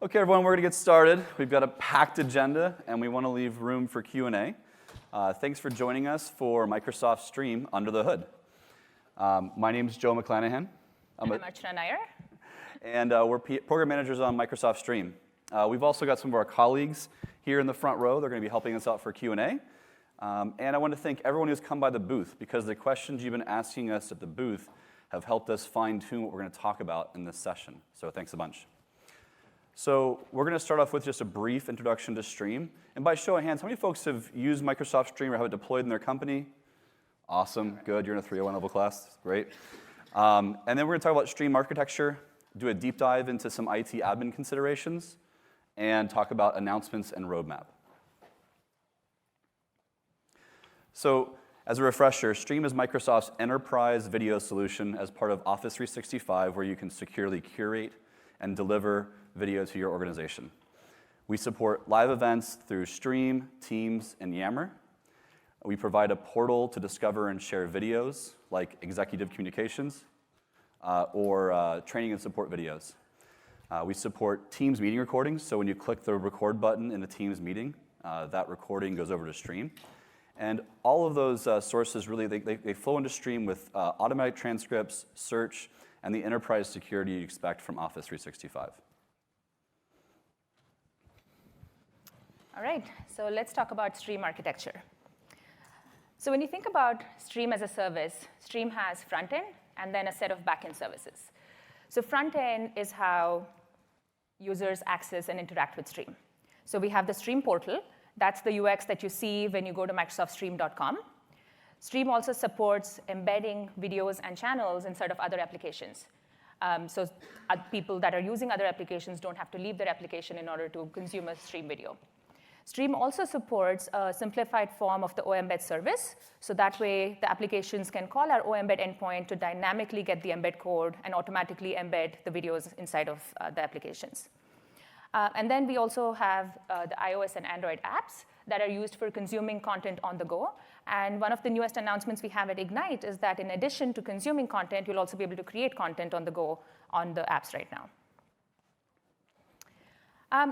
Okay, everyone, we're going to get started. We've got a packed agenda, and we want to leave room for Q&A. Thanks for joining us for Microsoft Stream Under the Hood. My name is Joe McClanahan. I'm Archana Nair. And we're program managers on Microsoft Stream. We've also got some of our colleagues here in the front row. They're going to be helping us out for Q&A. And I want to thank everyone who's come by the booth, because the questions you've been asking us at the booth have helped us fine-tune what we're going to talk about in this session. So thanks a bunch. So we're going to start off with just a brief introduction to Stream. And by show of hands, how many folks have used Microsoft Stream or have it deployed in their company? Awesome, good, you're in a 301 level class, great. And then we're going to talk about Stream architecture, do a deep dive into some IT admin considerations, and talk about announcements and roadmap. So as a refresher, Stream is Microsoft's enterprise video solution as part of Office 365, where you can securely curate and deliver video to your organization. We support live events through Stream, Teams, and Yammer. We provide a portal to discover and share videos, like executive communications, or training and support videos. We support Teams meeting recordings, so when you click the record button in a Teams meeting, that recording goes over to Stream. And all of those sources, really, they flow into Stream with automatic transcripts, search, and the enterprise security you expect from Office 365. All right, so let's talk about Stream architecture. So when you think about Stream as a service, Stream has front end and then a set of back end services. So front end is how users access and interact with Stream. So we have the Stream portal. That's the UX that you see when you go to microsoftstream.com. Stream also supports embedding videos and channels inside of other applications. So people that are using other applications don't have to leave their application in order to consume a Stream video. Stream also supports a simplified form of the OEmbed service. So that way, the applications can call our OEmbed endpoint to dynamically get the embed code and automatically embed the videos inside of the applications. And then we also have the iOS and Android apps that are used for consuming content on the go. And one of the newest announcements we have at Ignite is that in addition to consuming content, you'll also be able to create content on the go on the apps right now.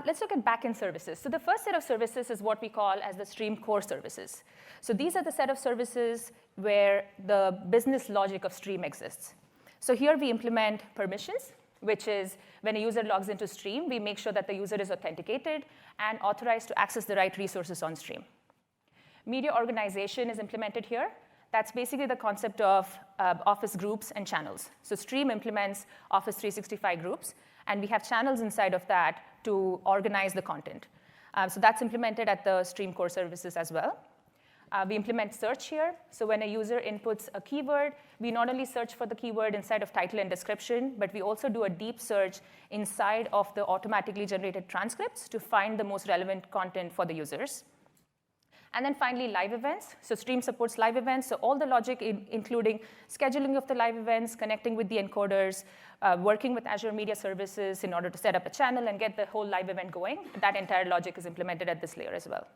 Let's look at backend services. So the first set of services is what we call as the Stream core services. So these are the set of services where the business logic of Stream exists. So here we implement permissions, which is when a user logs into Stream, we make sure that the user is authenticated and authorized to access the right resources on Stream. Media organization is implemented here. That's basically the concept of Office groups and channels. So Stream implements Office 365 groups, and we have channels inside of that to organize the content. So that's implemented at the Stream core services as well. We implement search here. So when a user inputs a keyword, we not only search for the keyword inside of title and description, but we also do a deep search inside of the automatically generated transcripts to find the most relevant content for the users. And then finally, live events. So Stream supports live events. So all the logic, including scheduling of the live events, connecting with the encoders, working with Azure Media Services in order to set up a channel and get the whole live event going. That entire logic is implemented at this layer as well.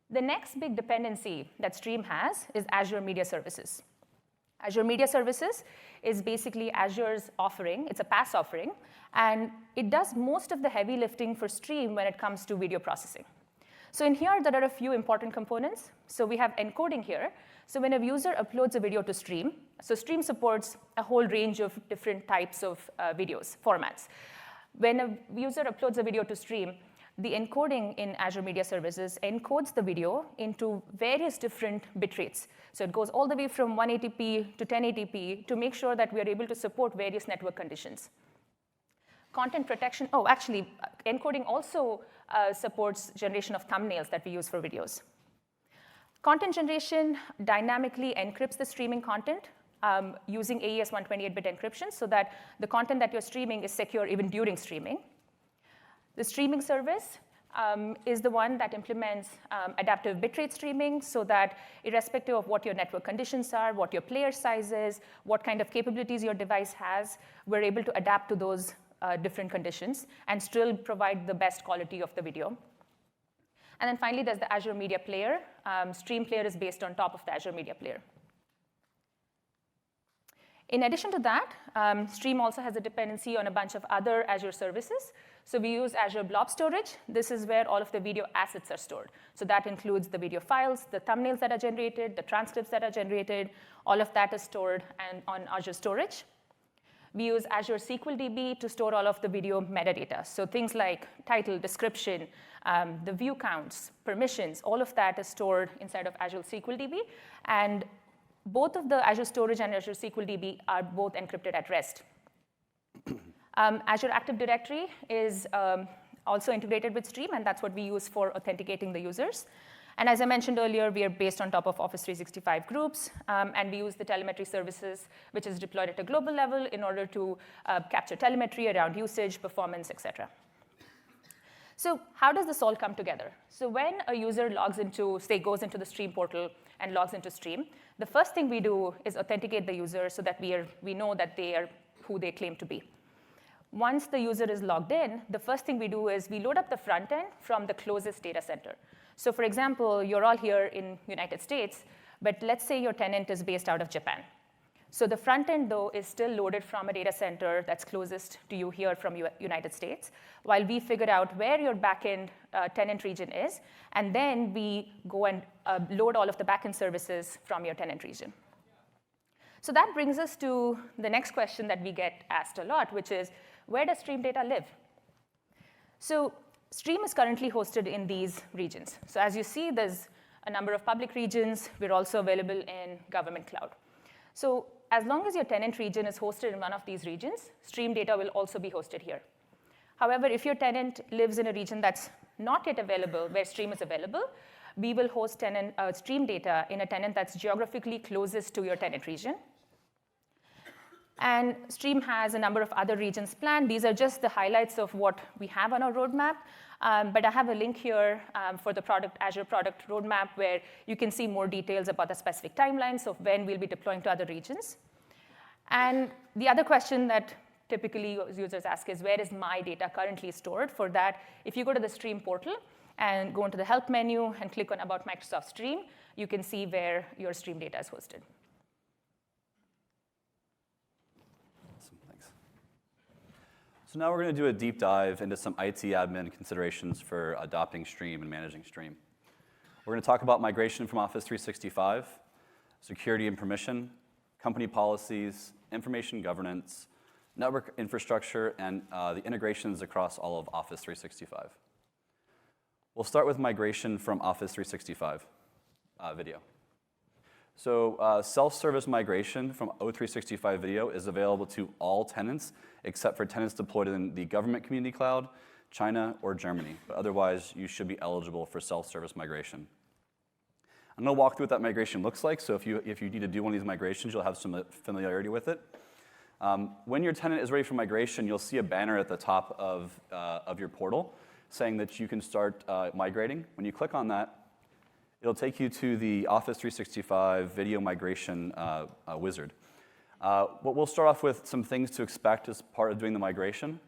The next big dependency that Stream has is Azure Media Services. Azure Media Services is basically Azure's offering. It's a PaaS offering. And it does most of the heavy lifting for Stream when it comes to video processing. So in here, there are a few important components. So we have encoding here. So when a user uploads a video to Stream, so Stream supports a whole range of different types of videos, formats. When a user uploads a video to Stream, the encoding in Azure Media Services encodes the video into various different bit rates. So it goes all the way from 180p to 1080p to make sure that we are able to support various network conditions. Content protection, encoding also supports generation of thumbnails that we use for videos. Content generation dynamically encrypts the streaming content using AES 128-bit encryption so that the content that you're streaming is secure even during streaming. The streaming service is the one that implements adaptive bitrate streaming so that irrespective of what your network conditions are, what your player size is, what kind of capabilities your device has, we're able to adapt to those different conditions and still provide the best quality of the video. And then finally, there's the Azure Media Player. Stream Player is based on top of the Azure Media Player. In addition to that, Stream also has a dependency on a bunch of other Azure services. So we use Azure Blob Storage. This is where all of the video assets are stored. So that includes the video files, the thumbnails that are generated, the transcripts that are generated. All of that is stored on Azure Storage. We use Azure SQLDB to store all of the video metadata. So things like title, description, the view counts, permissions, all of that is stored inside of Azure SQLDB. And both of the Azure Storage and Azure SQLDB are both encrypted at rest. Azure Active Directory is also integrated with Stream, and that's what we use for authenticating the users. And as I mentioned earlier, we are based on top of Office 365 groups, and we use the telemetry services, which is deployed at a global level in order to capture telemetry around usage, performance, et cetera. So how does this all come together? So when a user logs into, say, goes into the Stream portal and logs into Stream, the first thing we do is authenticate the user so that we know that they are who they claim to be. Once the user is logged in, the first thing we do is we load up the front end from the closest data center. So for example, you're all here in United States, but let's say your tenant is based out of Japan. So the front end, though, is still loaded from a data center that's closest to you here from United States, while we figure out where your backend tenant region is, and then we go and load all of the backend services from your tenant region. So that brings us to the next question that we get asked a lot, which is, where does Stream data live? So Stream is currently hosted in these regions. So as you see, there's a number of public regions. We're also available in government cloud. So as long as your tenant region is hosted in one of these regions, Stream data will also be hosted here. However, if your tenant lives in a region that's not yet available, where Stream is available, we will host Stream data in a tenant that's geographically closest to your tenant region. And Stream has a number of other regions planned. These are just the highlights of what we have on our roadmap. But I have a link here for the Azure product roadmap where you can see more details about the specific timelines of when we'll be deploying to other regions. And the other question that typically users ask is, where is my data currently stored? For that, if you go to the Stream portal and go into the Help menu and click on About Microsoft Stream, you can see where your Stream data is hosted. So now we're going to do a deep dive into some IT admin considerations for adopting Stream and managing Stream. We're going to talk about migration from Office 365, security and permission, company policies, information governance, network infrastructure, and the integrations across all of Office 365. We'll start with migration from Office 365 video. So self-service migration from O365 Video is available to all tenants except for tenants deployed in the government community cloud, China, or Germany. But otherwise, you should be eligible for self-service migration. I'm going to walk through what that migration looks like. So if you need to do one of these migrations, you'll have some familiarity with it. When your tenant is ready for migration, you'll see a banner at the top of your portal saying that you can start migrating. When you click on that, it'll take you to the Office 365 video migration wizard. We'll start off with some things to expect as part of doing the migration.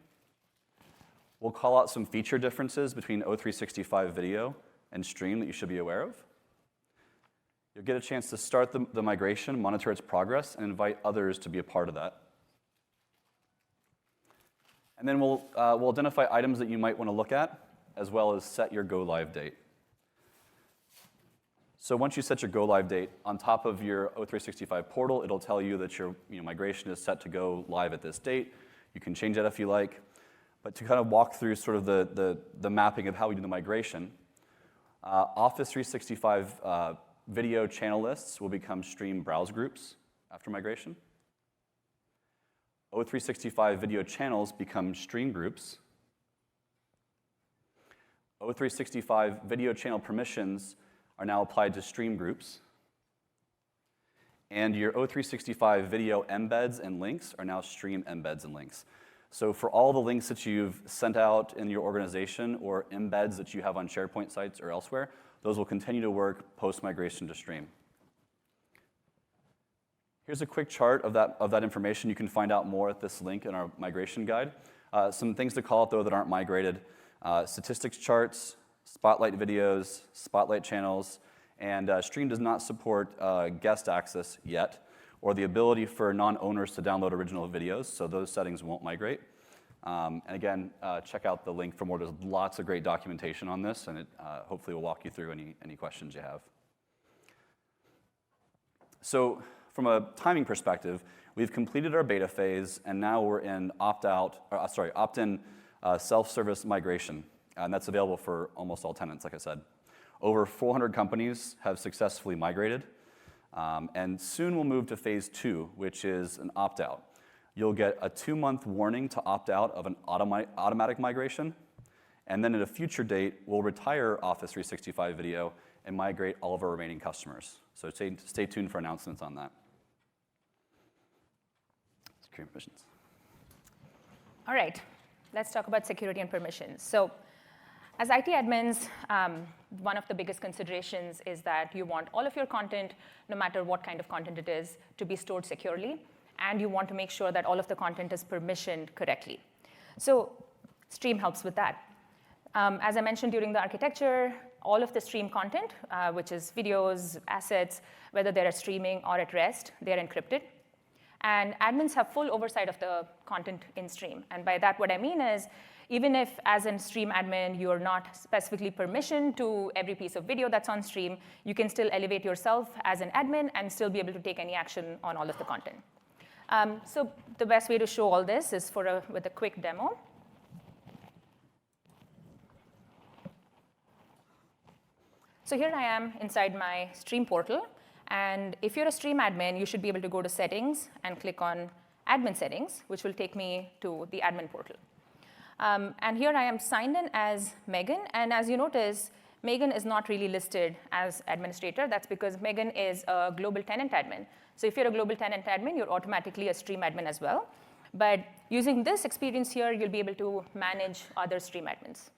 We'll call out some feature differences between O365 video and Stream that you should be aware of. You'll get a chance to start the migration, monitor its progress, and invite others to be a part of that. And then we'll identify items that you might want to look at, as well as set your go-live date. So once you set your go-live date, on top of your O365 portal, it'll tell you that your migration is set to go live at this date. You can change that if you like. But to kind of walk through sort of the mapping of how we do the migration, Office 365 video channel lists will become Stream browse groups after migration. O365 video channels become Stream groups. O365 video channel permissions are now applied to Stream groups. And your O365 video embeds and links are now Stream embeds and links. So for all the links that you've sent out in your organization or embeds that you have on SharePoint sites or elsewhere, those will continue to work post-migration to Stream. Here's a quick chart of that information. You can find out more at this link in our migration guide. Some things to call out, though, that aren't migrated. Statistics charts, Spotlight videos, Spotlight channels, and Stream does not support guest access yet. or the ability for non-owners to download original videos, so those settings won't migrate. And again, check out the link for more. There's lots of great documentation on this, and it hopefully will walk you through any questions you have. So from a timing perspective, we've completed our beta phase, and now we're in opt-in self-service migration, and that's available for almost all tenants, like I said. Over 400 companies have successfully migrated, and soon we'll move to phase 2, which is an opt-out. You'll get a 2-month warning to opt out of an automatic migration, and then at a future date, we'll retire Office 365 Video and migrate all of our remaining customers. So stay tuned for announcements on that. Security and permissions. All right, let's talk about security and permissions. So as IT admins, one of the biggest considerations is that you want all of your content, no matter what kind of content it is, to be stored securely, and you want to make sure that all of the content is permissioned correctly. So Stream helps with that. As I mentioned during the architecture, all of the Stream content, which is videos, assets, whether they're streaming or at rest, they're encrypted. And admins have full oversight of the content in Stream. And by that, what I mean is, even if as a Stream admin, you're not specifically permissioned to every piece of video that's on Stream, you can still elevate yourself as an admin and still be able to take any action on all of the content. So the best way to show all this is with a quick demo. So here I am inside my Stream portal. And if you're a Stream admin, you should be able to go to Settings and click on Admin Settings, which will take me to the admin portal. And here I am signed in as Megan. And as you notice, Megan is not really listed as administrator. That's because Megan is a global tenant admin. So if you're a global tenant admin, you're automatically a Stream admin as well. But using this experience here, you'll be able to manage other Stream admins.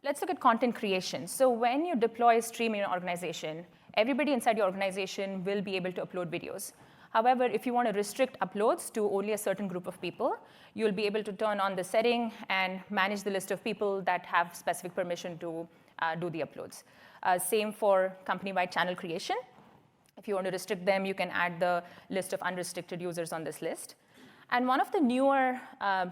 Let's look at content creation. So when you deploy Stream in your organization, everybody inside your organization will be able to upload videos. However, if you want to restrict uploads to only a certain group of people, you'll be able to turn on the setting and manage the list of people that have specific permission to do the uploads. Same for company-wide channel creation. If you want to restrict them, you can add the list of unrestricted users on this list. And one of the newer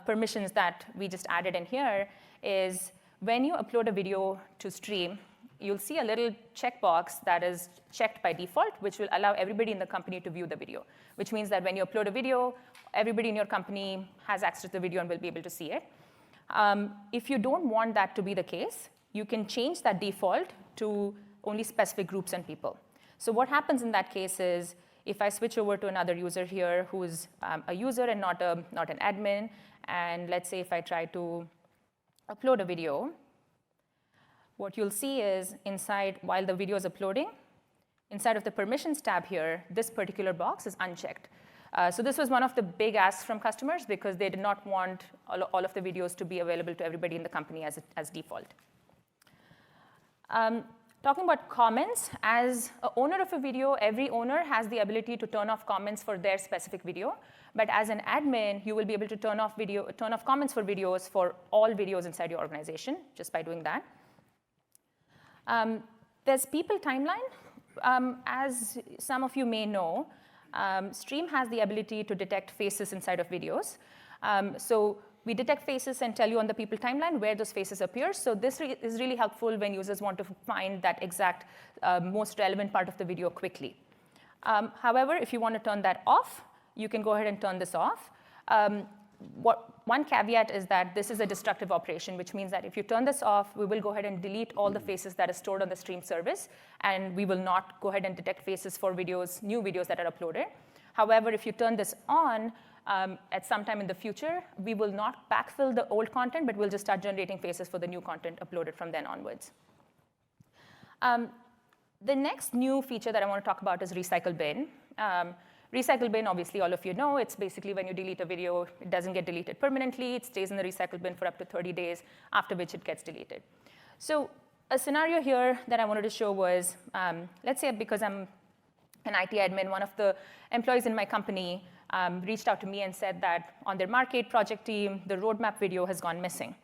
permissions that we just added in here is when you upload a video to Stream, you'll see a little checkbox that is checked by default, which will allow everybody in the company to view the video, which means that when you upload a video, everybody in your company has access to the video and will be able to see it. If you don't want that to be the case, you can change that default to only specific groups and people. So what happens in that case is, if I switch over to another user here who is a user and not an admin, and let's say if I try to upload a video, what you'll see is inside, while the video is uploading, inside of the permissions tab here, this particular box is unchecked. So this was one of the big asks from customers because they did not want all of the videos to be available to everybody in the company as default. Talking about comments, as an owner of a video, every owner has the ability to turn off comments for their specific video. But as an admin, you will be able to turn off comments for videos for all videos inside your organization just by doing that. There's people timeline. As some of you may know, Stream has the ability to detect faces inside of videos. So we detect faces and tell you on the people timeline where those faces appear. So this is really helpful when users want to find that exact most relevant part of the video quickly. However, if you want to turn that off, you can go ahead and turn this off. One caveat is that this is a destructive operation, which means that if you turn this off, we will go ahead and delete all the faces that are stored on the Stream service, and we will not go ahead and detect faces for videos, new videos that are uploaded. However, if you turn this on, at some time in the future, we will not backfill the old content, but we'll just start generating faces for the new content uploaded from then onwards. The next new feature that I want to talk about is Recycle Bin. Recycle Bin, obviously, all of you know, it's basically when you delete a video, it doesn't get deleted permanently. It stays in the Recycle Bin for up to 30 days, after which it gets deleted. So a scenario here that I wanted to show was, let's say because I'm an IT admin, one of the employees in my company reached out to me and said that on their Market project team, the roadmap video has gone missing.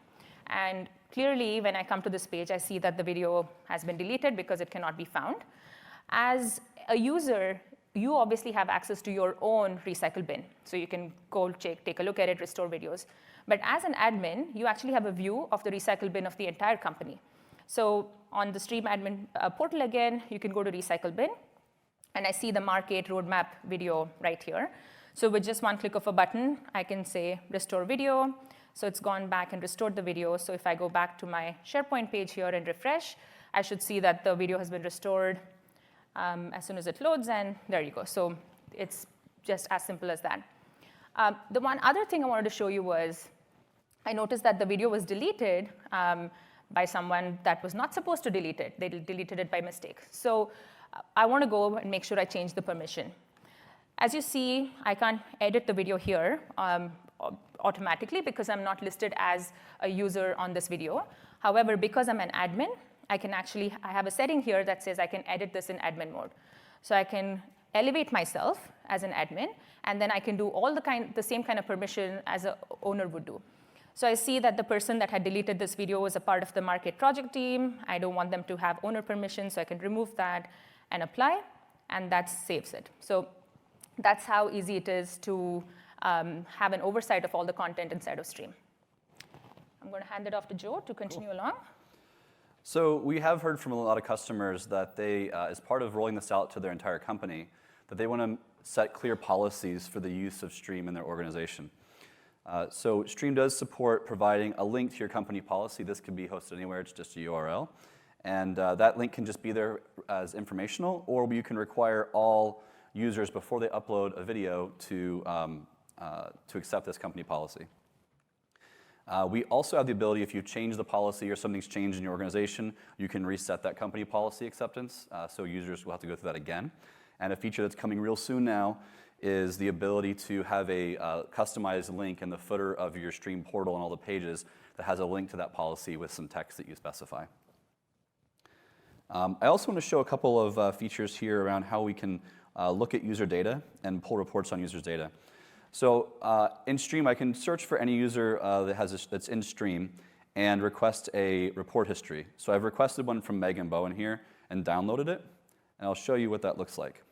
And clearly, when I come to this page, I see that the video has been deleted because it cannot be found. As a user, you obviously have access to your own recycle bin. So you can go take a look at it, restore videos. But as an admin, you actually have a view of the recycle bin of the entire company. So on the Stream admin portal again, you can go to recycle bin. And I see the Mark8 roadmap video right here. So with just one click of a button, I can say restore video. So it's gone back and restored the video. So if I go back to my SharePoint page here and refresh, I should see that the video has been restored as soon as it loads, and there you go. So it's just as simple as that. The one other thing I wanted to show you was I noticed that the video was deleted by someone that was not supposed to delete it. They deleted it by mistake. So I want to go and make sure I change the permission. As you see, I can't edit the video here automatically because I'm not listed as a user on this video. However, because I'm an admin, I have a setting here that says I can edit this in admin mode. So I can elevate myself as an admin, and then I can do all the same kind of permission as an owner would do. So I see that the person that had deleted this video was a part of the Mark8 project team. I don't want them to have owner permission, so I can remove that and apply, and that saves it. So that's how easy it is to have an oversight of all the content inside of Stream. I'm going to hand it off to Joe to continue along. So we have heard from a lot of customers that they, as part of rolling this out to their entire company, that they want to set clear policies for the use of Stream in their organization. So Stream does support providing a link to your company policy. This can be hosted anywhere. It's just a URL. And that link can just be there as informational, or you can require all users before they upload a video to accept this company policy. We also have the ability, if you change the policy or something's changed in your organization, you can reset that company policy acceptance, so users will have to go through that again. And a feature that's coming real soon now is the ability to have a customized link in the footer of your Stream portal and all the pages that has a link to that policy with some text that you specify. I also want to show a couple of features here around how we can look at user data and pull reports on users' data. So in Stream, I can search for any user that's in Stream and request a report history. So I've requested one from Megan Bowen here and downloaded it, and I'll show you what that looks like.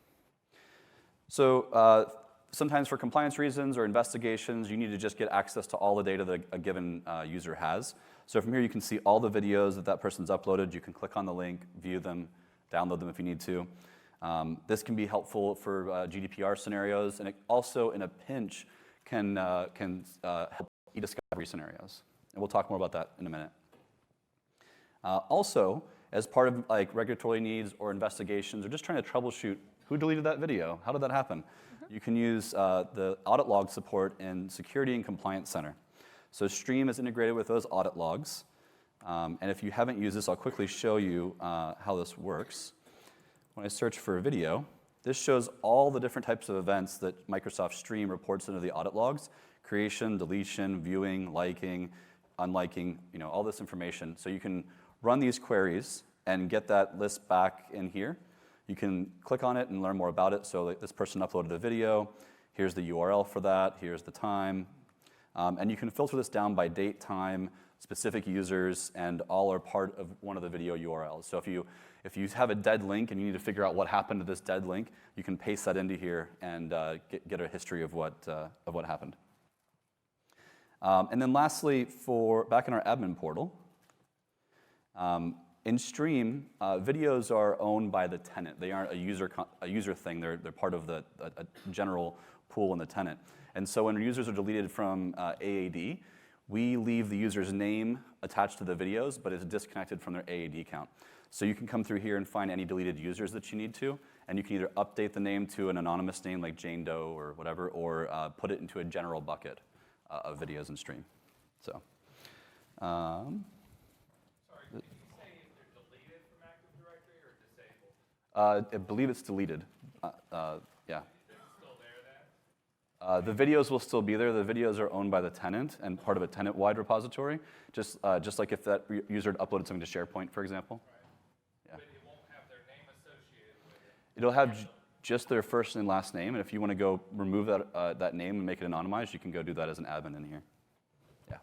So sometimes for compliance reasons or investigations, you need to just get access to all the data that a given user has. So from here, you can see all the videos that that person's uploaded. You can click on the link, view them, download them if you need to. This can be helpful for GDPR scenarios, and it also, in a pinch, can help e-discovery scenarios. And we'll talk more about that in a minute. Also, as part of regulatory needs or investigations, or just trying to troubleshoot who deleted that video, how did that happen, you can use the audit log support in Security and Compliance Center. So Stream is integrated with those audit logs. And if you haven't used this, I'll quickly show you how this works. When I search for a video, this shows all the different types of events that Microsoft Stream reports into the audit logs: creation, deletion, viewing, liking, unliking, all this information. So you can run these queries and get that list back in here. You can click on it and learn more about it. So this person uploaded a video. Here's the URL for that. Here's the time. And you can filter this down by date, time, specific users, and all are part of one of the video URLs. So if you have a dead link and you need to figure out what happened to this dead link, you can paste that into here and get a history of what happened. And then lastly, back in our admin portal, in Stream, videos are owned by the tenant. They aren't a user thing. They're part of a general pool in the tenant. And so when users are deleted from AAD, we leave the user's name attached to the videos, but it's disconnected from their AAD count. So you can come through here and find any deleted users that you need to, and you can either update the name to an anonymous name like Jane Doe or whatever, or put it into a general bucket of videos in Stream. So. Sorry, did you say if they're deleted from Active Directory or disabled? I believe it's deleted. Yeah. Still there then? The videos will still be there. The videos are owned by the tenant and part of a tenant-wide repository, just like if that user had uploaded something to SharePoint, for example. Right. Yeah. But it won't have their name associated with it. It'll have just their first and last name, and if you want to go remove that name and make it anonymized, you can go do that as an admin in here. Yeah.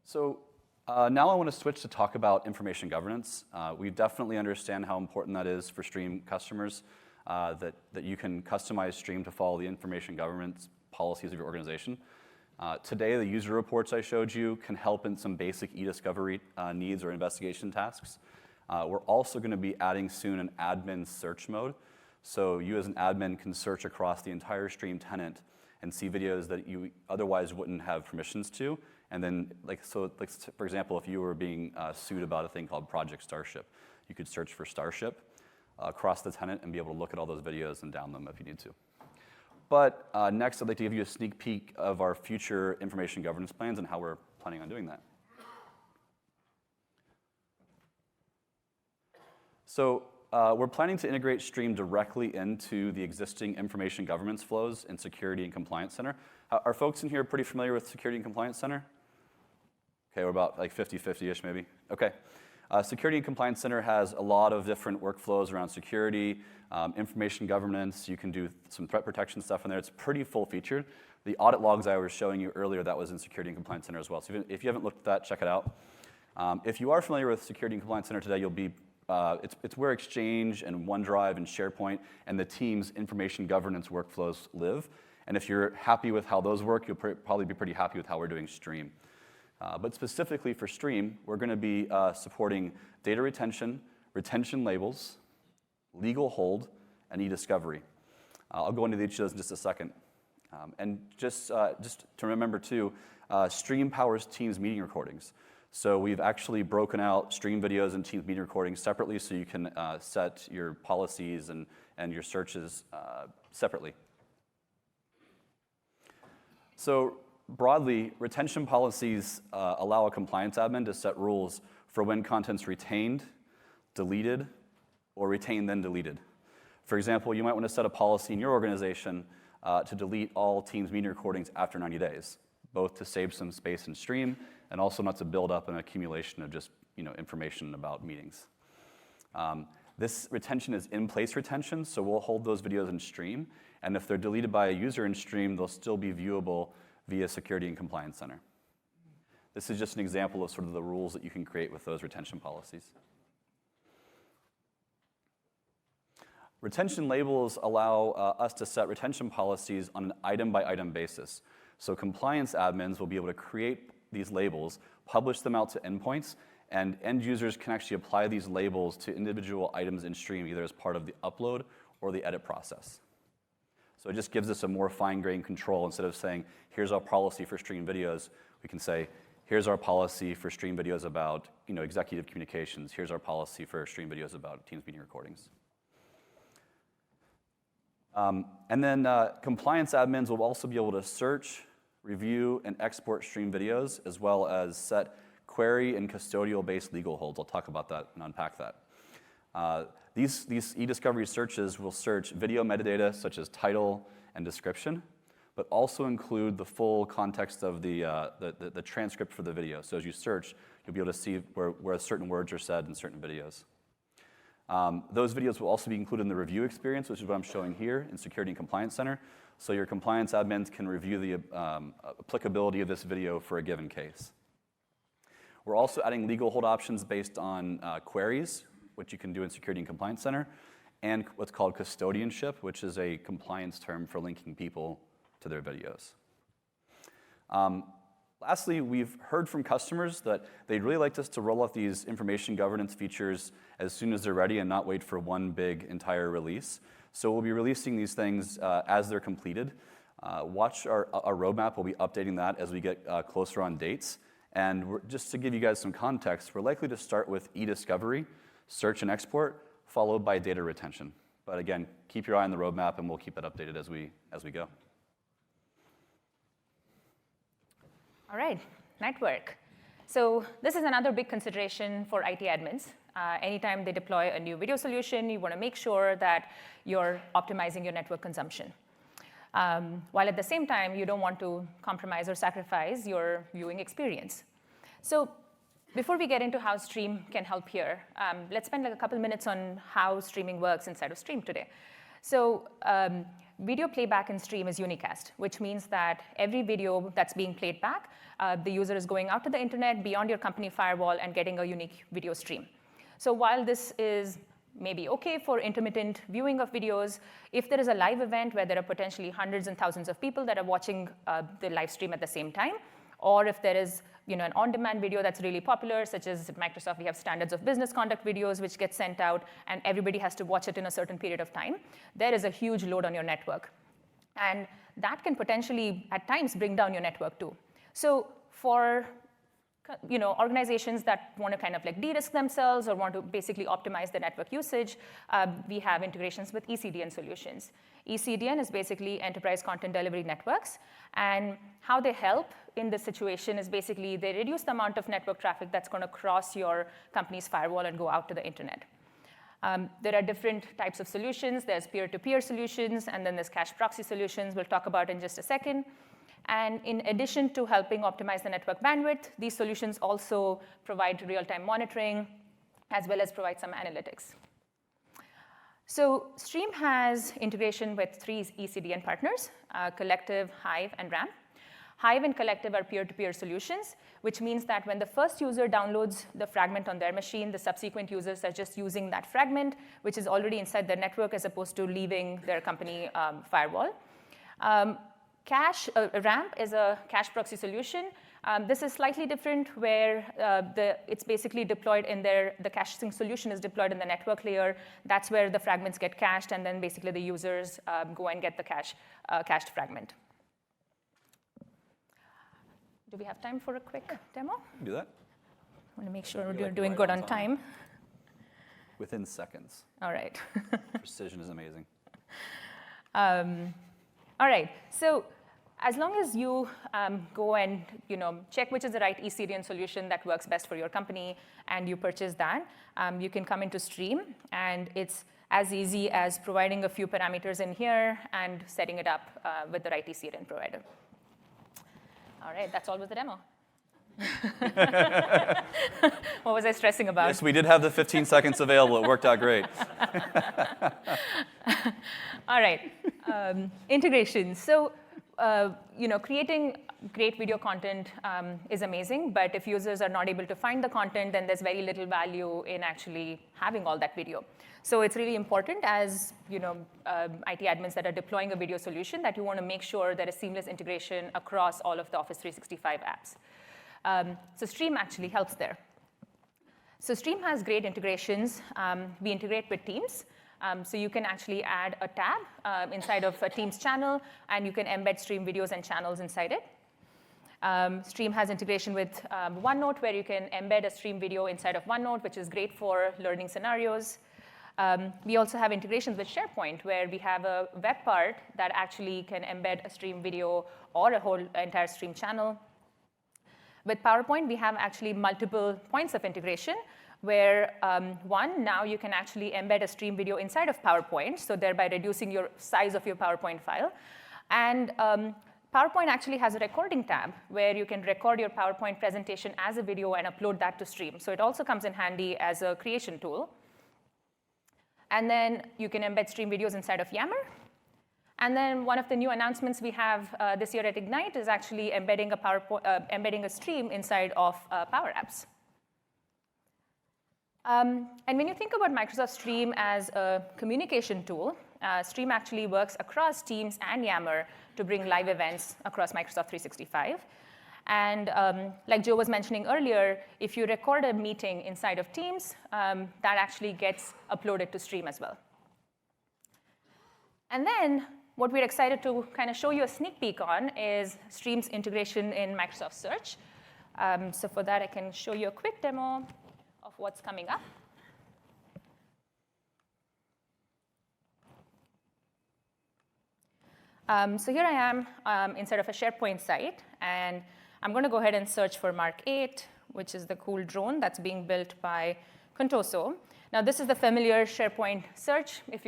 So Now I want to switch to talk about information governance. We definitely understand how important that is for Stream customers, that you can customize Stream to follow the information governance policies of your organization. Today, the user reports I showed you can help in some basic e-discovery needs or investigation tasks. We're also going to be adding soon an admin search mode. So you as an admin can search across the entire Stream tenant and see videos that you otherwise wouldn't have permissions to. And then, for example, if you were being sued about a thing called Project Starship, you could search for Starship across the tenant and be able to look at all those videos and down them if you need to. But next, I'd like to give you a sneak peek of our future information governance plans and how we're planning on doing that. So we're planning to integrate Stream directly into the existing information governance flows in Security and Compliance Center. Are folks in here pretty familiar with Security and Compliance Center? Okay, we're about like 50-50-ish maybe. Okay. Security and Compliance Center has a lot of different workflows around security, information governance. You can do some threat protection stuff in there. It's pretty full-featured. The audit logs I was showing you earlier, that was in Security and Compliance Center as well. So if you haven't looked at that, check it out. If you are familiar with Security and Compliance Center today, you'll be it's where Exchange and OneDrive and SharePoint and the team's information governance workflows live. And if you're happy with how those work, you'll probably be pretty happy with how we're doing Stream. But specifically for Stream, we're going to be supporting data retention, retention labels, legal hold, and e-discovery. I'll go into each of those in just a second. And just to remember too, Stream powers Teams meeting recordings. So we've actually broken out Stream videos and Teams meeting recordings separately so you can set your policies and your searches separately. So broadly, retention policies allow a compliance admin to set rules for when content's retained, deleted, or retained then deleted. For example, you might want to set a policy in your organization to delete all Teams meeting recordings after 90 days, both to save some space in Stream and also not to build up an accumulation of just information about meetings. This retention is in-place retention, so we'll hold those videos in Stream, and if they're deleted by a user in Stream, they'll still be viewable via Security and Compliance Center. This is just an example of sort of the rules that you can create with those retention policies. Retention labels allow us to set retention policies on an item-by-item basis. So compliance admins will be able to create these labels, publish them out to endpoints, and end users can actually apply these labels to individual items in Stream, either as part of the upload or the edit process. So it just gives us a more fine-grained control. Instead of saying, here's our policy for Stream videos, we can say, here's our policy for Stream videos about executive communications. Here's our policy for Stream videos about Teams meeting recordings. And then compliance admins will also be able to search, review, and export Stream videos, as well as set query and custodial-based legal holds. I'll talk about that and unpack that. These e-discovery searches will search video metadata such as title and description, but also include the full context of the transcript for the video. So as you search, you'll be able to see where certain words are said in certain videos. Those videos will also be included in the review experience, which is what I'm showing here in Security and Compliance Center. So your compliance admins can review the applicability of this video for a given case. We're also adding legal hold options based on queries, which you can do in Security and Compliance Center, and what's called custodianship, which is a compliance term for linking people to their videos. Lastly, we've heard from customers that they'd really like us to roll out these information governance features as soon as they're ready and not wait for one big entire release. So we'll be releasing these things as they're completed. Watch our roadmap. We'll be updating that as we get closer on dates. And just to give you guys some context, we're likely to start with e-discovery, search and export, followed by data retention. But again, keep your eye on the roadmap, and we'll keep it updated as we go. All right, network. So this is another big consideration for IT admins. Anytime they deploy a new video solution, you want to make sure that you're optimizing your network consumption. While at the same time, you don't want to compromise or sacrifice your viewing experience. So before we get into how Stream can help here, let's spend like a couple minutes on how streaming works inside of Stream today. So Video playback in Stream is unicast, which means that every video that's being played back, the user is going out to the internet beyond your company firewall and getting a unique video stream. So while this is maybe OK for intermittent viewing of videos, if there is a live event where there are potentially hundreds and thousands of people that are watching the live stream at the same time, or if there is an on-demand video that's really popular, such as at Microsoft, we have standards of business conduct videos which get sent out, and everybody has to watch it in a certain period of time, there is a huge load on your network. And that can potentially, at times, bring down your network too. So for organizations that want to kind of like de-risk themselves or want to basically optimize their network usage, we have integrations with ECDN solutions. ECDN is basically enterprise content delivery networks, and how they help in this situation is basically they reduce the amount of network traffic that's going to cross your company's firewall and go out to the internet. There are different types of solutions. There's peer-to-peer solutions, and then there's cache proxy solutions we'll talk about in just a second. And in addition to helping optimize the network bandwidth, these solutions also provide real-time monitoring, as well as provide some analytics. So Stream has integration with 3 ECDN partners, Collective, Hive, and RAM. Hive and Collective are peer-to-peer solutions, which means that when the first user downloads the fragment on their machine, the subsequent users are just using that fragment, which is already inside their network, as opposed to leaving their company firewall. RAMP is a cache proxy solution. This is slightly different, where it's basically deployed in the caching solution is deployed in the network layer. That's where the fragments get cached, and then basically the users go and get the cached fragment. Do we have time for a quick demo? Do that. I want to make sure we're doing good on time. Within seconds. All right. Precision is amazing. All right. So as long as you go and check which is the right ECDN solution that works best for your company, and you purchase that, you can come into Stream, and it's as easy as providing a few parameters in here and setting it up with the right ECDN provider. All right, that's all with the demo. What was I stressing about? Yes, we did have the 15 seconds available. It worked out great. All right, integration. So, creating great video content is amazing, but if users are not able to find the content, then there's very little value in actually having all that video. So it's really important as IT admins that are deploying a video solution that you want to make sure there is seamless integration across all of the Office 365 apps. So Stream actually helps there. So Stream has great integrations. We integrate with Teams. So you can actually add a tab inside of a Teams channel, and you can embed Stream videos and channels inside it. Stream has integration with OneNote, where you can embed a Stream video inside of OneNote, which is great for learning scenarios. We also have integrations with SharePoint, where we have a web part that actually can embed a Stream video or a whole entire Stream channel. With PowerPoint, we have actually multiple points of integration, where now you can actually embed a Stream video inside of PowerPoint, so thereby reducing your size of your PowerPoint file. And PowerPoint actually has a recording tab, where you can record your PowerPoint presentation as a video and upload that to Stream. So it also comes in handy as a creation tool. And then you can embed Stream videos inside of Yammer. And then one of the new announcements we have this year at Ignite is actually embedding a Stream inside of Power Apps. And when you think about Microsoft Stream as a communication tool, Stream actually works across Teams and Yammer to bring live events across Microsoft 365. And like Joe was mentioning earlier, if you record a meeting inside of Teams, that actually gets uploaded to Stream as well. And then what we're excited to kind of show you a sneak peek on is Stream's integration in Microsoft Search. So for that, I can show you a quick demo of what's coming up. So here I am inside of a SharePoint site, and I'm going to go ahead and search for Mark 8, which is the cool drone that's being built by Contoso. Now, this is the familiar SharePoint search, if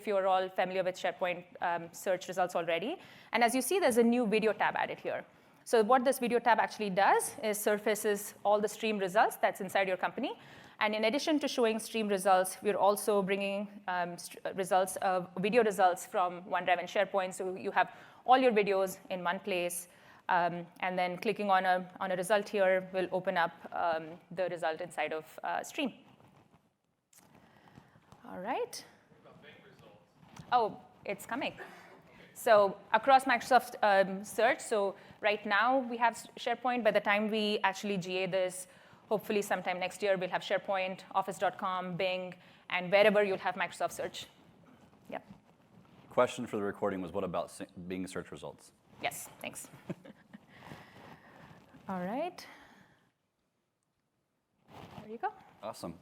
you're all familiar with SharePoint search results already. And as you see, there's a new video tab added here. So what this video tab actually does is surfaces all the Stream results that's inside your company. And in addition to showing stream results, we're also bringing video results from OneDrive and SharePoint, so you have all your videos in one place. And then clicking on a result here will open up the result inside of Stream. All right. What about bank results? Oh, it's coming. So across Microsoft Search, so right now we have SharePoint. By the time we actually GA this, hopefully sometime next year, we'll have SharePoint, Office.com, Bing, and wherever you'll have Microsoft Search. Yep. Question for the recording was, what about Bing search results? Yes, thanks. All right. There you go. Awesome.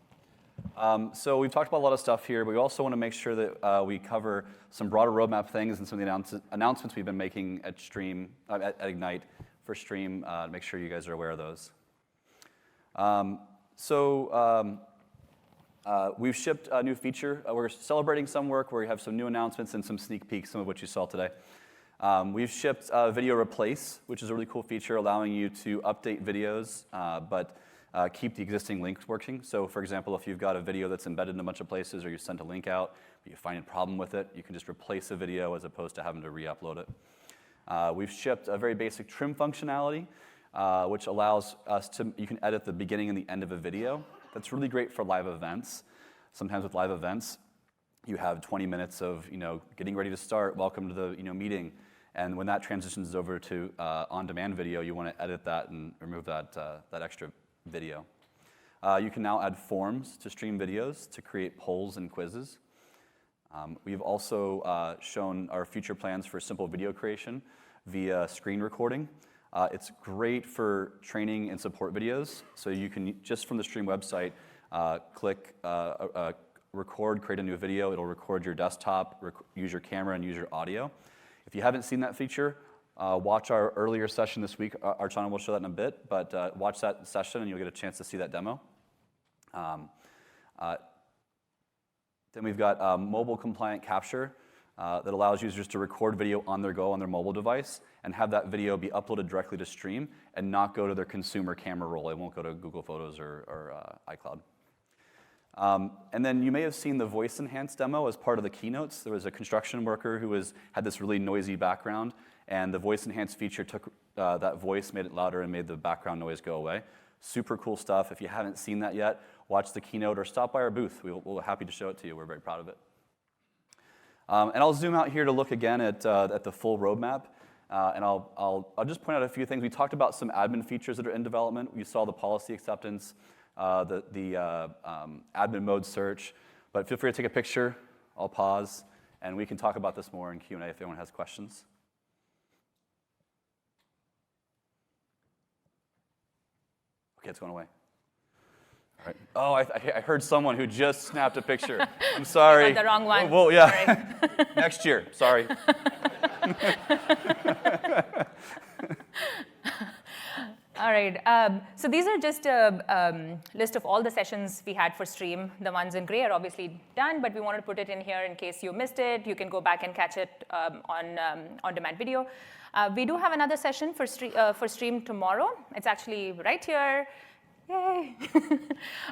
So we've talked about a lot of stuff here, but we also want to make sure that we cover some broader roadmap things and some of the announcements we've been making at at Ignite for Stream to make sure you guys are aware of those. We've shipped a new feature. We're celebrating some work where we have some new announcements and some sneak peeks, some of which you saw today. We've shipped Video Replace, which is a really cool feature allowing you to update videos, but keep the existing links working. So for example, if you've got a video that's embedded in a bunch of places or you sent a link out, but you find a problem with it, you can just replace a video as opposed to having to re-upload it. We've shipped a very basic trim functionality, which allows us to, you can edit the beginning and the end of a video. That's really great for live events. Sometimes with live events, you have 20 minutes of getting ready to start, welcome to the meeting. And when that transitions over to on-demand video, you want to edit that and remove that extra video. You can now add forms to Stream videos to create polls and quizzes. We've also shown our future plans for simple video creation via screen recording. It's great for training and support videos. So you can, just from the Stream website, click record, create a new video. It'll record your desktop, use your camera, and use your audio. If you haven't seen that feature, watch our earlier session this week. Our channel will show that in a bit, but watch that session and you'll get a chance to see that demo. Then we've got mobile compliant capture that allows users to record video on their go on their mobile device and have that video be uploaded directly to Stream and not go to their consumer camera roll. It won't go to Google Photos or iCloud. And then you may have seen the voice enhanced demo as part of the keynotes. There was a construction worker who had this really noisy background, and the voice enhanced feature took that voice, made it louder, and made the background noise go away. Super cool stuff. If you haven't seen that yet, watch the keynote or stop by our booth. We're happy to show it to you. We're very proud of it. And I'll zoom out here to look again at the full roadmap. And I'll just point out a few things. We talked about some admin features that are in development. You saw the policy acceptance, the admin mode search. But feel free to take a picture. I'll pause, and we can talk about this more in Q&A if anyone has questions. Okay, it's going away. All right. Oh, I heard someone who just snapped a picture. I'm sorry. I got the wrong one. Well, yeah. Next year. Sorry. All right. So these are just a list of all the sessions we had for Stream. The ones in gray are obviously done, but we wanted to put it in here in case you missed it. You can go back and catch it on-demand video. We do have another session for Stream tomorrow. It's actually right here. Yay!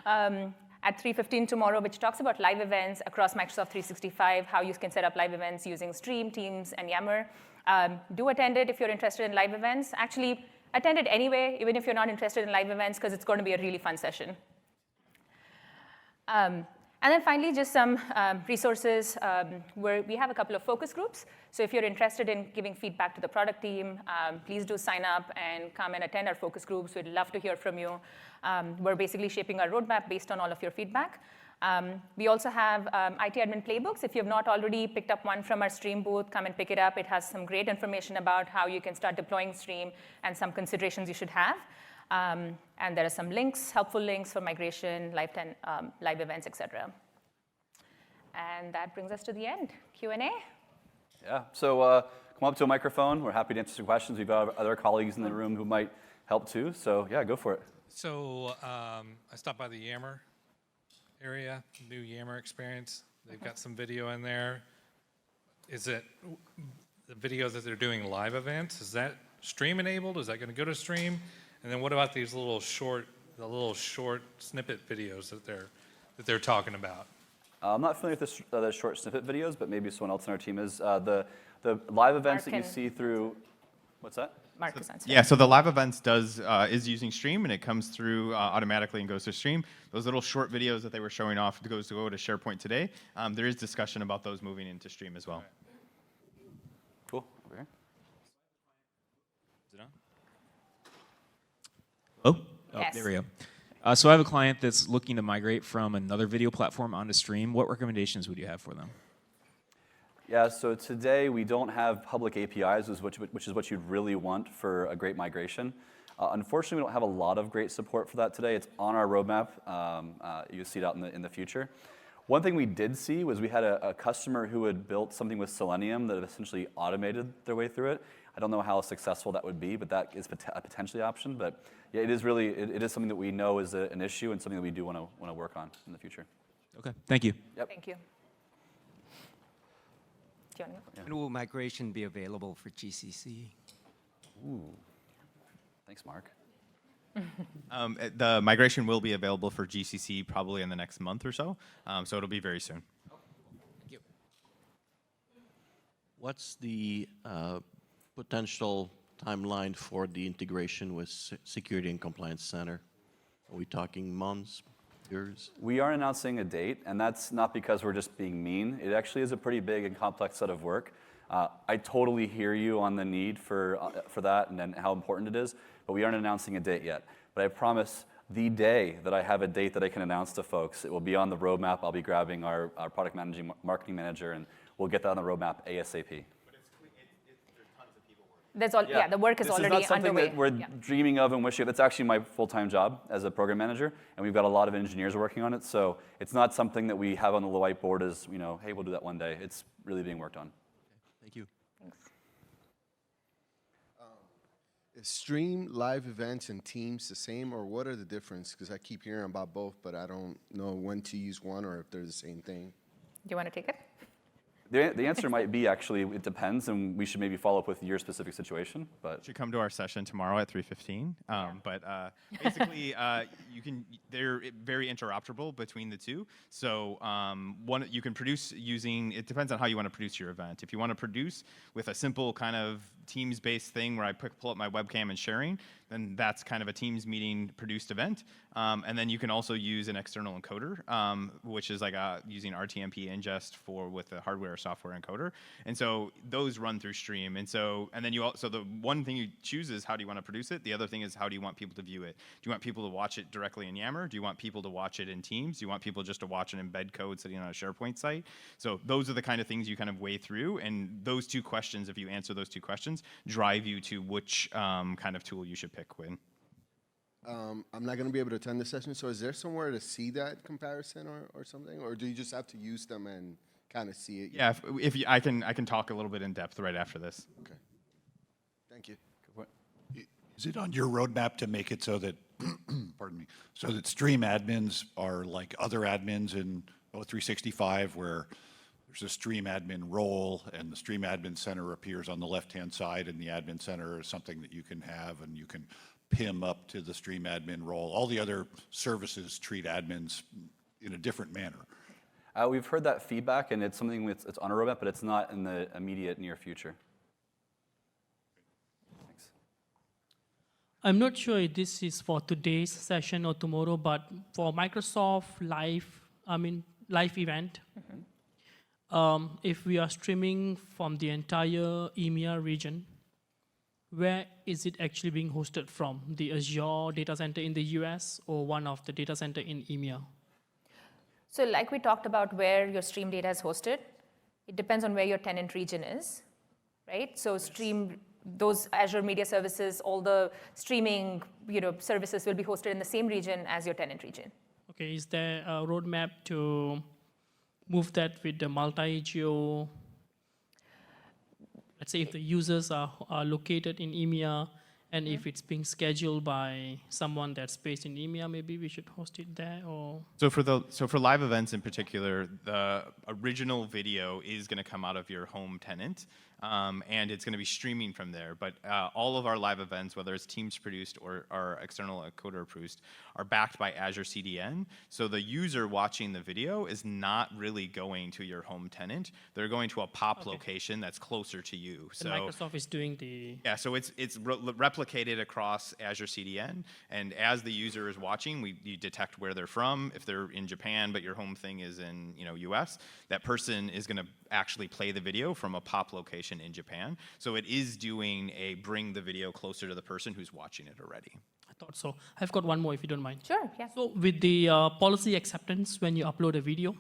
At 3:15 tomorrow, which talks about live events across Microsoft 365, how you can set up live events using Stream, Teams, and Yammer. Do attend it if you're interested in live events. Actually, attend it anyway, even if you're not interested in live events, because it's going to be a really fun session. And then finally, just some resources where we have a couple of focus groups. So if you're interested in giving feedback to the product team, please do sign up and come and attend our focus groups. We'd love to hear from you. We're basically shaping our roadmap based on all of your feedback. We also have IT admin playbooks. If you have not already picked up one from our Stream booth, come and pick it up. It has some great information about how you can start deploying Stream and some considerations you should have. And there are some links, helpful links for migration, live events, et cetera. And that brings us to the end. Q&A? Yeah, so come up to a microphone. We're happy to answer some questions. We've got other colleagues in the room who might help too. So yeah, go for it. So I stopped by the Yammer area, new Yammer experience. They've got some video in there. Is it the videos that they're doing live events? Is that Stream enabled? Is that going to go to Stream? And then what about these little short the little short snippet videos that they're talking about. I'm not familiar with the short snippet videos, but maybe someone else on our team is. The live events that you see through, what's that? Mark is answering. Yeah, so the live events is using Stream, and it comes through automatically and goes to Stream. Those little short videos that they were showing off go to SharePoint today. There is discussion about those moving into Stream as well. Cool. Over here. Is it on? Oh, Yes. there we go. So I have a client that's looking to migrate from another video platform onto Stream. What recommendations would you have for them? Yeah, so today we don't have public APIs, which is what you'd really want for a great migration. Unfortunately, we don't have a lot of great support for that today. It's on our roadmap. You'll see it out in the future. One thing we did see was we had a customer who had built something with Selenium that essentially automated their way through it. I don't know how successful that would be, but that is a potentially option. But yeah, it is really it is something that we know is an issue and something that we do want to work on in the future. Okay, thank you. Yep. Thank you. Do you want to go? When will migration be available for GCC? Ooh. Thanks, Mark. The migration will be available for GCC probably in the next month or so, so it'll be very soon. Thank you. What's the potential timeline for the integration with Security and Compliance Center? Are we talking months, years? We are announcing a date, and that's not because we're just being mean. It actually is a pretty big and complex set of work. I totally hear you on the need for that and then how important it is, but we aren't announcing a date yet. But I promise the day that I have a date that I can announce to folks, it will be on the roadmap. I'll be grabbing our product marketing manager, and we'll get that on the roadmap ASAP. The work is already This is not something underway. that we're dreaming of and wishing. That's actually my full-time job as a program manager, and we've got a lot of engineers working on it. So it's not something that we have on the whiteboard as, hey, we'll do that one day. It's really being worked on. Thank you. Thanks. Is Stream, live events, and Teams the same, or what are the difference? Because I keep hearing about both, but I don't know when to use one or if they're the same thing. Do you want to take it? The answer might be actually it depends, and we should maybe follow up with your specific situation. But Should come to our session tomorrow at 3:15. But basically, they're very interoperable between the two. So one you can produce using. It depends on how you want to produce your event. If you want to produce with a simple kind of Teams-based thing where I pull up my webcam and sharing, then that's kind of a Teams meeting produced event. And then you can also use an external encoder, which is like using RTMP ingest with a hardware or software encoder. And so those run through Stream. And then so the one thing you choose is how do you want to produce it. The other thing is how do you want people to view it. Do you want people to watch it directly in Yammer? Do you want people to watch it in Teams? Do you want people just to watch an embed code sitting on a SharePoint site? So those are the kind of things you kind of weigh through. And those two questions, if you answer those two questions, drive you to which kind of tool you should pick when. I'm not going to be able to attend the session, so is there somewhere to see that comparison or something? Or do you just have to use them and kind of see it? Yeah, I can talk a little bit in depth right after this. Okay. Thank you. Is it on your roadmap to make it so that, pardon me, so that Stream admins are like other admins in O365 where there's a Stream admin role and the Stream admin center appears on the left-hand side and the admin center is something that you can have and you can PIM up to the Stream admin role. All the other services treat admins in a different manner. we've heard that feedback, and it's something that's on a roadmap, but it's not in the immediate near future. Thanks. I'm not sure if this is for today's session or tomorrow, but for Microsoft live event, if we are streaming from the entire EMEA region, where is it actually being hosted from? The Azure data center in the US or one of the data center in EMEA? So like we talked about where your stream data is hosted, it depends on where your tenant region is, right? So those Azure Media Services, all the streaming services will be hosted in the same region as your tenant region. Okay, is there a roadmap to move that with the multi-geo? Let's say if the users are located in EMEA And if it's being scheduled by someone that's based in EMEA, maybe we should host it there, or? So for live events in particular, the original video is going to come out of your home tenant, and it's going to be streaming from there. But all of our live events, whether it's Teams produced or our external encoder produced, are backed by Azure CDN. So the user watching the video is not really going to your home tenant. They're going to a POP location that's closer to you. And Microsoft is doing the... Yeah, so it's replicated across Azure CDN, and as the user is watching, you detect where they're from. If they're in Japan, but your home thing is in US, that person is going to actually play the video from a POP location in Japan. So it is doing a bring the video closer to the person who's watching it already. I thought so. I've got one more if you don't mind. Sure, yeah. So with the policy acceptance, when you upload a video,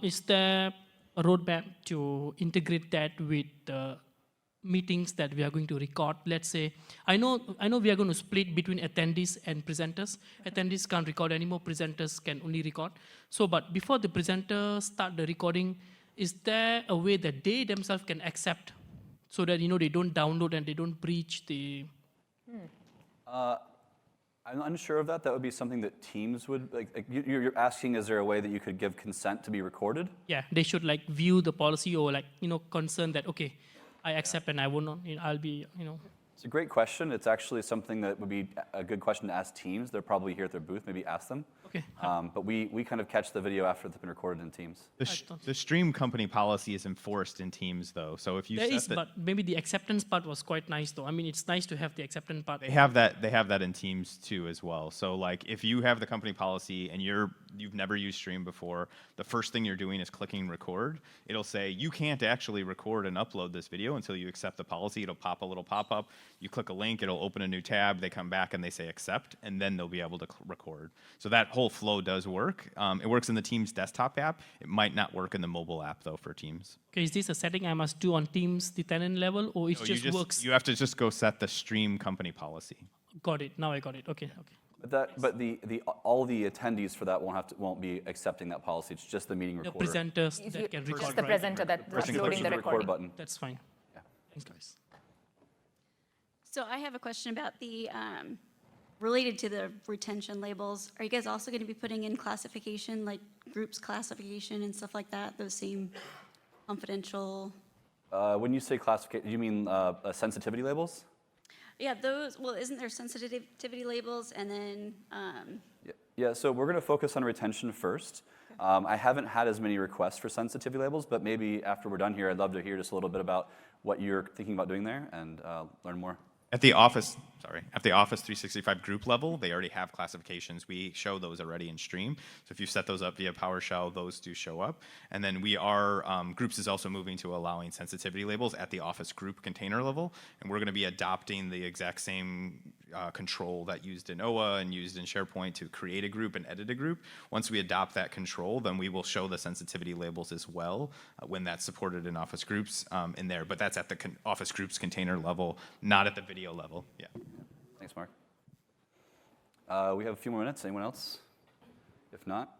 is there a roadmap to integrate that with meetings that we are going to record? Let's say, I know we are going to split between attendees and presenters. Attendees can't record anymore, presenters can only record. So, but before the presenters start the recording, is there a way that they themselves can accept so that, they don't download and they don't breach the... I'm unsure of that. That would be something that Teams would, you're asking, is there a way that you could give consent to be recorded? Yeah, they should view the policy or concern that, okay, I accept and I will not, I'll be, It's a great question. It's actually something that would be a good question to ask Teams. They're probably here at their booth. Maybe ask them. Okay. But we kind of catch the video after it's been recorded in Teams. The stream company policy is enforced in Teams, though. So if you there is, but maybe the acceptance part was quite nice, though. I mean, it's nice to have the acceptance part. They have that in Teams too as well. So if you have the company policy and you've never used Stream before, the first thing you're doing is clicking record. It'll say you can't actually record and upload this video until you accept the policy. It'll pop a little pop-up. You click a link, it'll open a new tab. They come back and they say accept, and then they'll be able to record. So that whole flow does work. It works in the Teams desktop app. It might not work in the mobile app though for Teams. Okay, is this a setting I must do on Teams, the tenant level, or it just works? You have to just go set the Stream company policy. Got it. Now I got it. Okay. But all the attendees for that won't be accepting that policy. It's just the meeting recorder. The presenters that can record. Just the presenter that's uploading the recording. Button. That's fine. Yeah. Thanks, guys. So I have a question about the, related to the retention labels. Are you guys also going to be putting in classification, like groups classification and stuff like that, those same confidential? When you say classification, you mean sensitivity labels? Yeah, those, well, isn't there sensitivity labels and then? Yeah, so we're going to focus on retention first. I haven't had as many requests for sensitivity labels, but maybe after we're done here, I'd love to hear just a little bit about what you're thinking about doing there and learn more. At the Office 365 group level, they already have classifications. We show those already in Stream. So if you set those up via PowerShell, those do show up. And then Groups is also moving to allowing sensitivity labels at the Office group container level. And we're going to be adopting the exact same control that used in OA and used in SharePoint to create a group and edit a group. Once we adopt that control, then we will show the sensitivity labels as well when that's supported in Office groups in there. But that's at the Office groups container level, not at the video level. Yeah. Thanks, Mark. We have a few more minutes. Anyone else? If not?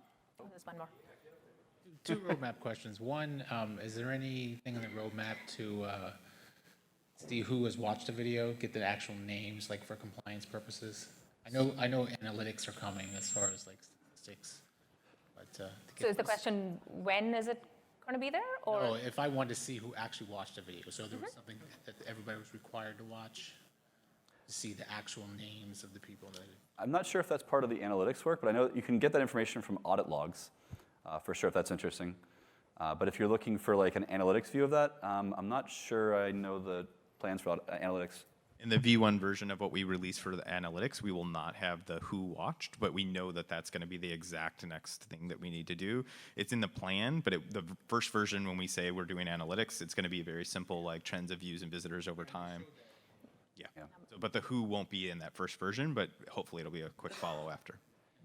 There's one more. Two roadmap questions. One, is there anything in the roadmap to see who has watched the video, get the actual names, for compliance purposes? I know analytics are coming as far as statistics, but So is the question, when is it going to be there, or? No, if I wanted to see who actually watched the video, so there was something that everybody was required to watch, to see the actual names of the people that. I'm not sure if that's part of the analytics work, but I know that you can get that information from audit logs, for sure, if that's interesting. But if you're looking for an analytics view of that, I'm not sure I know the plans for analytics. In the V1 version of what we release for the analytics, we will not have the who watched, but we know that that's going to be the exact next thing that we need to do. It's in the plan, but the first version, when we say we're doing analytics, it's going to be very simple, like trends of views and visitors over time. Yeah. So, but the who won't be in that first version, but hopefully it'll be a quick follow after.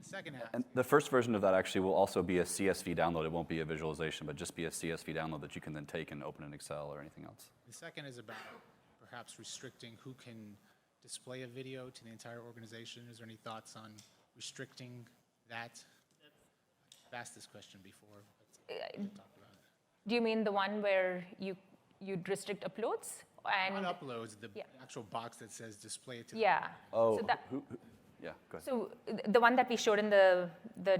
The second half. And the first version of that actually will also be a CSV download. It won't be a visualization, but just be a CSV download that you can then take and open in Excel or anything else. The second is about perhaps restricting who can display a video to the entire organization. Is there any thoughts on restricting that? I've asked this question before, but we talked about it. Do you mean the one where you'd restrict uploads, And On uploads, the yeah. actual box that says display it to the Yeah. Oh, So that, yeah, go ahead. so the one that we showed in the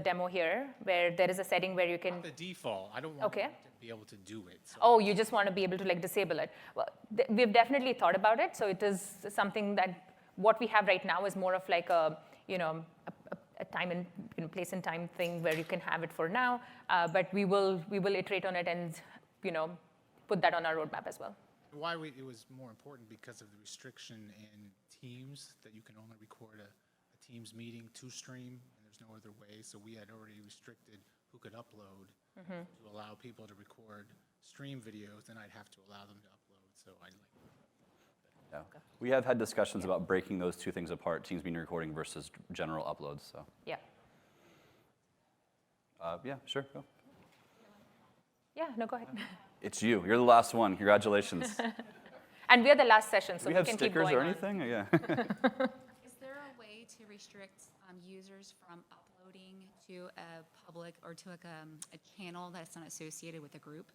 demo here, where there is a setting where you can. the default. I don't want Okay. them to be able to do it. So Oh, you just want to be able to like disable it. Well, we've definitely thought about it. So it is something that what we have right now is more of like a, a time and place and time thing where you can have it for now. But we will iterate on it and, put that on our roadmap as well. why it was more important because of the restriction in Teams that you can only record a Teams meeting to stream, and there's no other way. So we had already restricted who could upload to allow people to record stream videos, then I'd have to allow them to upload. So I like. Yeah. We have had discussions about breaking those two things apart, Teams meeting recording versus general uploads. So Yeah. yeah, sure, go. Yeah, no, go ahead. It's you. You're the last one. Congratulations. And we are the last session, so Do we we have can keep stickers going or on. anything? Yeah. Is there a way to restrict users from uploading to a public or to like a channel that's not associated with a group?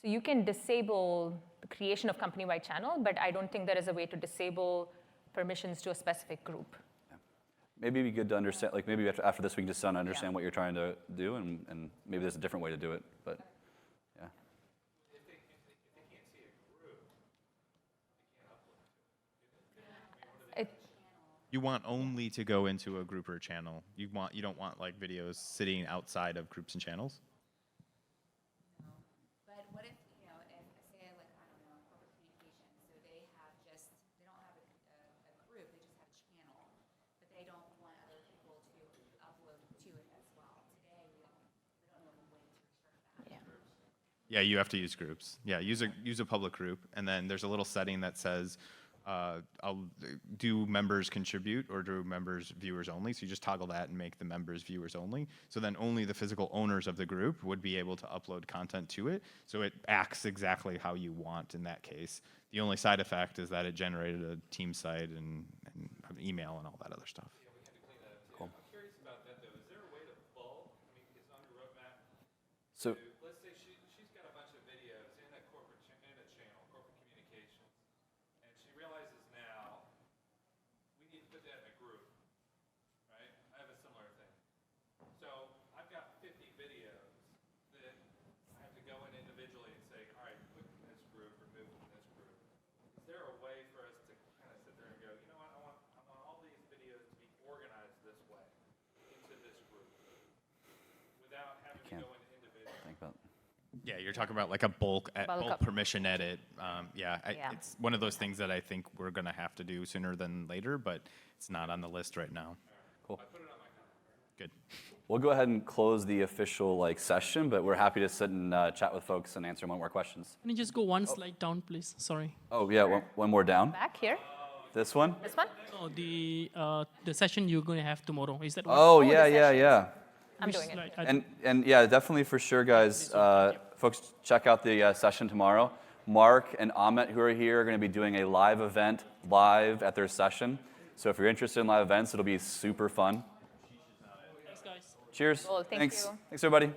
So you can disable the creation of company-wide channel, but I don't think there is a way to disable permissions to a specific group. Maybe it'd be good to understand, like maybe after this we can just understand what you're trying to do, and maybe there's a different way to do it, but yeah. If they can't see a group, they can't upload to it. You want only to go into a group or a channel. You don't want like videos sitting outside of groups and channels. But what if, if say like, I don't know, corporate communications, so they don't have a group, they just have a channel, but they don't want other people to upload to it as well. Today, we don't know the way to restrict that. Yeah, you have to use groups. Yeah, use a public group, and then there's a little setting that says, do members contribute or do members viewers only? So you just toggle that and make the members viewers only. So then only the physical owners of the group would be able to upload content to it. So it acts exactly how you want in that case. The only side effect is that it generated a team site and an email and all that other stuff. Cool. I'm curious about that though. Is there a way to bulk? I mean, it's on your roadmap. So Let's say she's got a bunch of videos in a corporate in a channel, corporate communications, and she realizes now we need to put that in a group, right? I have a similar thing. So I've got 50 videos that I have to go in individually and say, all right, put in this group, remove from this group. Is there a way for us to kind of sit there and go, you know what, I want all these videos to be organized this way into this group without having to go in individually? think about. Yeah, you're talking about like a bulk Bulk permission edit. Yeah, Yeah. it's one of those things that I think we're going to have to do sooner than later, but it's not on the list right now. Cool. Good. We'll go ahead and close the official session, but we're happy to sit and chat with folks and answer more questions. Can you just go one slide down, please? Sorry. Oh yeah, one more down. Back here, This one. this one? Oh, the session you're going to have tomorrow. Is that one? Oh the yeah, yeah, sessions. yeah. I'm Which doing it. slide? I And yeah, definitely for sure, guys. Folks, check out the session tomorrow. Mark and Amit, who are here, are going to be doing a live event live at their session. So if you're interested in live events, it'll be super fun. Thanks, guys. Cheers. Cool, thank Thanks. you. Thanks, everybody.